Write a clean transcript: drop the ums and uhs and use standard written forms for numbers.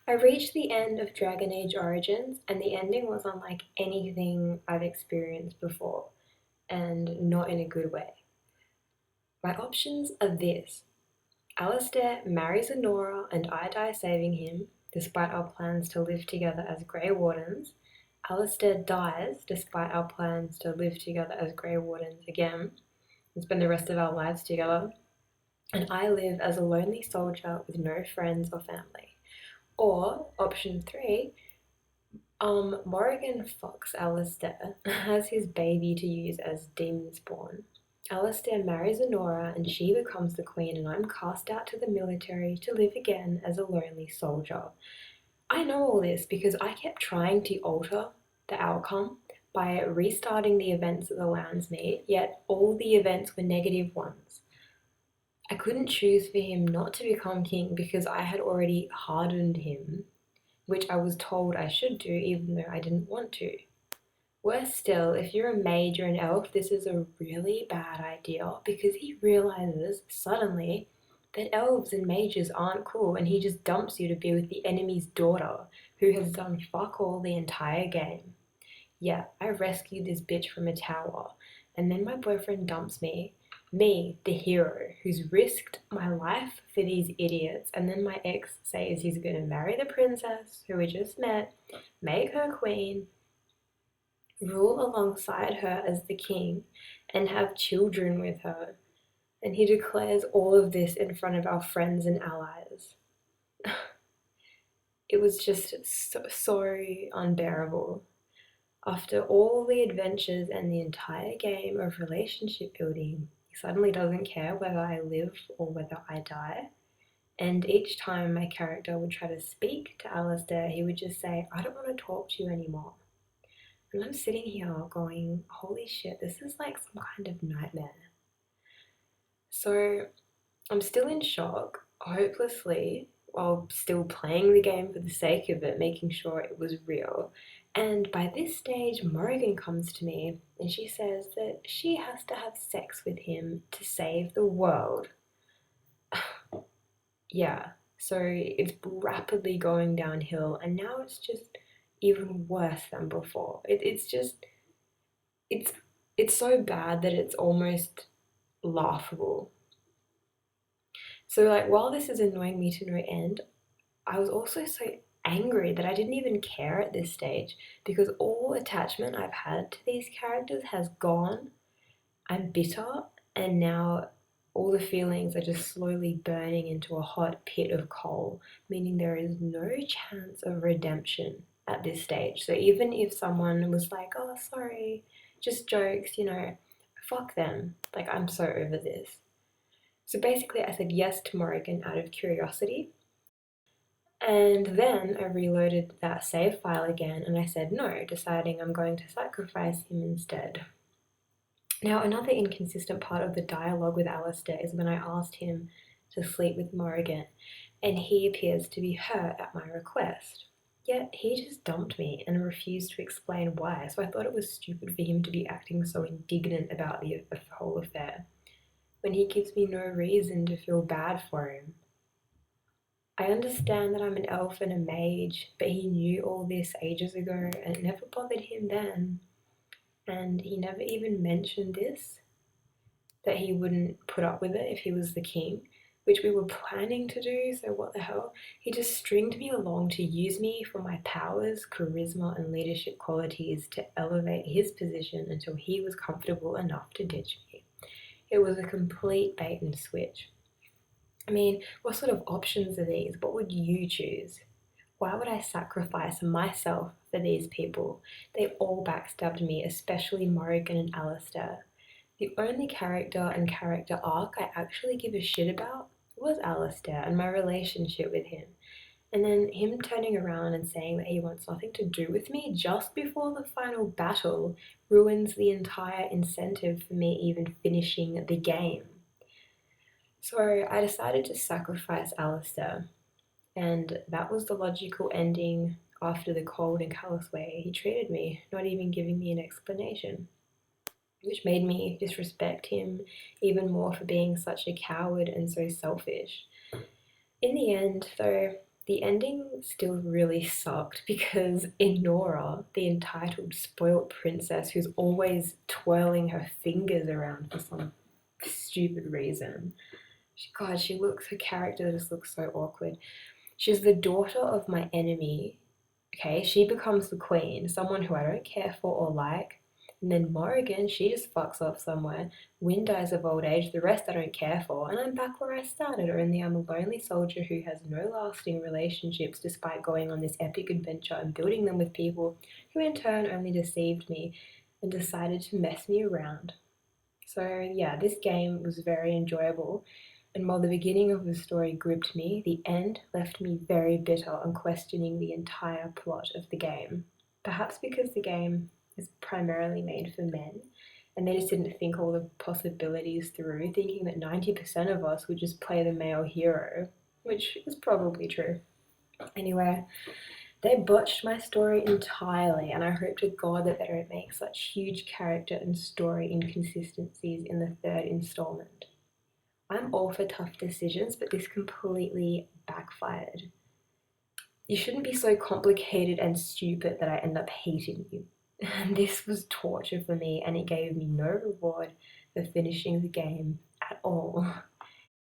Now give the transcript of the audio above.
I reached the end of Dragon Age Origins, and the ending was unlike anything I've experienced before, and not in a good way. My options are this: Alistair marries Honora and I die saving him, despite our plans to live together as Grey Wardens. Alistair dies, despite our plans to live together as Grey Wardens again and spend the rest of our lives together. And I live as a lonely soldier with no friends or family. Or option three, Morrigan fucks Alistair, has his baby to use as demon spawn. Alistair marries Honora and she becomes the queen, and I'm cast out to the military to live again as a lonely soldier. I know all this because I kept trying to alter the outcome by restarting the events of the Landsmeet, yet all the events were negative ones. I couldn't choose for him not to become king because I had already hardened him, which I was told I should do even though I didn't want to. Worse still, if you're a mage or an elf, this is a really bad idea because he realizes suddenly that elves and mages aren't cool and he just dumps you to be with the enemy's daughter who has done fuck all the entire game. Yeah, I rescued this bitch from a tower and then my boyfriend dumps me, the hero, who's risked my life for these idiots, and then my ex says he's gonna marry the princess who we just met, make her queen, rule alongside her as the king, and have children with her. And he declares all of this in front of our friends and allies. It was just so unbearable. After all the adventures and the entire game of relationship building, he suddenly doesn't care whether I live or whether I die. And each time my character would try to speak to Alistair, he would just say, I don't want to talk to you anymore. And I'm sitting here going, holy shit, this is like some kind of nightmare. So I'm still in shock, hopelessly, while still playing the game for the sake of it, making sure it was real. And by this stage, Morrigan comes to me and she says that she has to have sex with him to save the world. Yeah, so it's rapidly going downhill, and now it's just even worse than before. It's just it's it's so bad that it's almost laughable. So like while this is annoying me to no end, I was also so angry that I didn't even care at this stage because all attachment I've had to these characters has gone. I'm bitter, and now all the feelings are just slowly burning into a hot pit of coal, meaning there is no chance of redemption at this stage. So even if someone was like, oh, sorry, just jokes, fuck them. Like, I'm so over this. So basically, I said yes to Morrigan out of curiosity. And then I reloaded that save file again and I said no, deciding I'm going to sacrifice him instead. Now, another inconsistent part of the dialogue with Alistair is when I asked him to sleep with Morrigan, and he appears to be hurt at my request. Yet he just dumped me and refused to explain why, so I thought it was stupid for him to be acting so indignant about the whole affair, when he gives me no reason to feel bad for him. I understand that I'm an elf and a mage, but he knew all this ages ago and it never bothered him then. And he never even mentioned this, that he wouldn't put up with it if he was the king, which we were planning to do, so what the hell? He just stringed me along to use me for my powers, charisma, and leadership qualities to elevate his position until he was comfortable enough to ditch me. It was a complete bait and switch. I mean, what sort of options are these? What would you choose? Why would I sacrifice myself for these people? They all backstabbed me, especially Morrigan and Alistair. The only character and character arc I actually give a shit about was Alistair and my relationship with him. And then him turning around and saying that he wants nothing to do with me just before the final battle ruins the entire incentive for me even finishing the game. So I decided to sacrifice Alistair, and that was the logical ending after the cold and callous way he treated me, not even giving me an explanation, which made me disrespect him even more for being such a coward and so selfish. In the end, though, The ending still really sucked because Enora, the entitled spoilt princess who's always twirling her fingers around for some stupid reason. God, her character just looks so awkward. She's the daughter of my enemy. Okay, she becomes the queen, someone who I don't care for or like. And then Morrigan, she just fucks off somewhere. Wynne dies of old age, the rest I don't care for, and I'm back where I started, only I'm a lonely soldier who has no lasting relationships despite going on this epic adventure and building them with people who in turn only deceived me and decided to mess me around. So, yeah, this game was very enjoyable, and while the beginning of the story gripped me, the end left me very bitter and questioning the entire plot of the game. Perhaps because the game is primarily made for men, and they just didn't think all the possibilities through, thinking that 90% of us would just play the male hero, which is probably true. Anyway, they botched my story entirely, and I hope to God that they don't make such huge character and story inconsistencies in the third installment. I'm all for tough decisions, but this completely backfired. You shouldn't be so complicated and stupid that I end up hating you. And this was torture for me, and it gave me no reward for finishing the game at all.